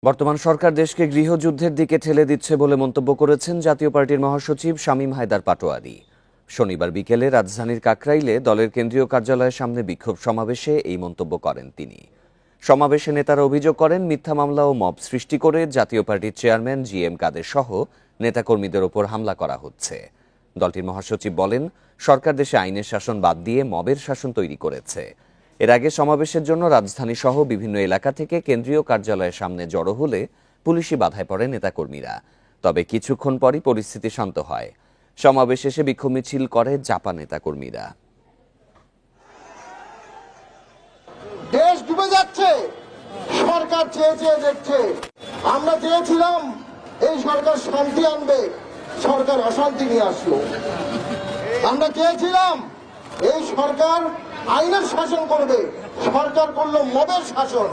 বর্তমান সরকার দেশকে গৃহযুদ্ধের দিকে ঠেলে দিচ্ছে বলে মন্তব্য করেছেন জাতীয় পার্টির মহাসচিব শামীম হায়দার পাটোয়ারী। শনিবার বিকেলে রাজধানীর কাকরাইলে দলের কেন্দ্রীয় কার্যালয়ের সামনে বিক্ষোভ সমাবেশে এই মন্তব্য করেন তিনি। সমাবেশে নেতারা অভিযোগ করেন, মিথ্যা মামলা ও মব সৃষ্টি করে জাতীয় পার্টির চেয়ারম্যান GM কাদের সহ নেতাকর্মীদের ওপর হামলা করা হচ্ছে। দলটির মহাসচিব বলেন, সরকার দেশে আইনের শাসন বাদ দিয়ে মবের শাসন তৈরি করেছে। এর আগে সমাবেশের জন্য রাজধানী সহ বিভিন্ন এলাকা থেকে কেন্দ্রীয় কার্যালয়ের সামনে জড়ো হলে পুলিশি বাধায় পড়ে নেতাকর্মীরা। তবে কিছুক্ষণ পরই পরিস্থিতি শান্ত হয়। সমাবেশ শেষে বিক্ষোভ মিছিল করে জাপা নেতাকর্মীরা। দেশ ডুবে যাচ্ছে, সরকার চেয়ে চেয়ে দেখছে। আমরা চেয়েছিলাম এই সরকার শান্তি আনবে, সরকার অশান্তি নিয়ে আসলো। আমরা চেয়েছিলাম এই সরকার আইনের শাসন করবে, সরকার করলো মবের শাসন।